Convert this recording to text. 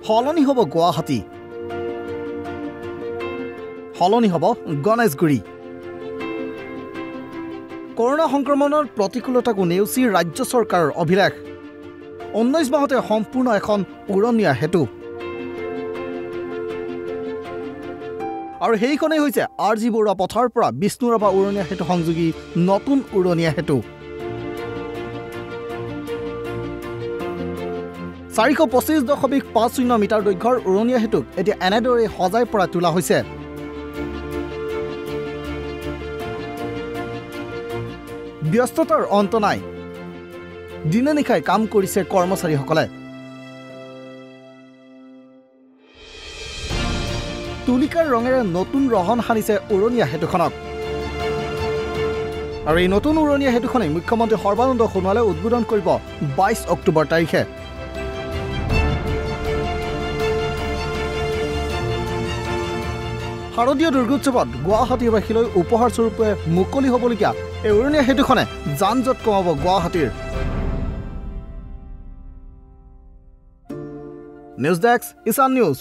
সলনি হ'ব গুৱাহাটী, সলনি হ'ব গণেশগুৰি। কৰোনা সংক্ৰমণৰ প্ৰতিকূলতাকো নেওচি ৰাজ্য চৰকাৰৰ অভিলেখ। 19 মাহতে সম্পূৰ্ণ এখন উৰণীয়া সেতু। আৰু সেইখনেই হৈছে RG বৰুৱা পথৰ পৰা বিষ্ণুৰাভা উৰণীয়া সেতু সংযোগী নতুন উৰণীয়া সেতু। 425.50 মিটাৰ দৈৰ্ঘ্যৰ উৰণীয়া সেতুক এতিয়া এনেদৰে সজাই পৰা তোলা হৈছে। ব্যস্ততাৰ অন্ত নাই, দিনে নিশাই কাম কৰিছে কৰ্মচাৰীসকলে। তুলিকাৰ ৰঙেৰে নতুন ৰহন সানিছে উৰণীয়া সেতুখনক। আৰু এই নতুন উৰণীয়া সেতুখনে মুখ্যমন্ত্ৰী সৰ্বানন্দ সোণোৱালে উদ্বোধন কৰিব 22 অক্টোবৰ তাৰিখে। শাৰদীয় দুৰ্গোৎসৱত গুৱাহাটীবাসীলৈ উপহাৰ স্বৰূপে মুকলি হ'বলগীয়া এই উৰণীয়া সেতুখনে যান জঁট কমাব গুৱাহাটীৰ। নিউজ ডেস্ক, ইছান নিউজ।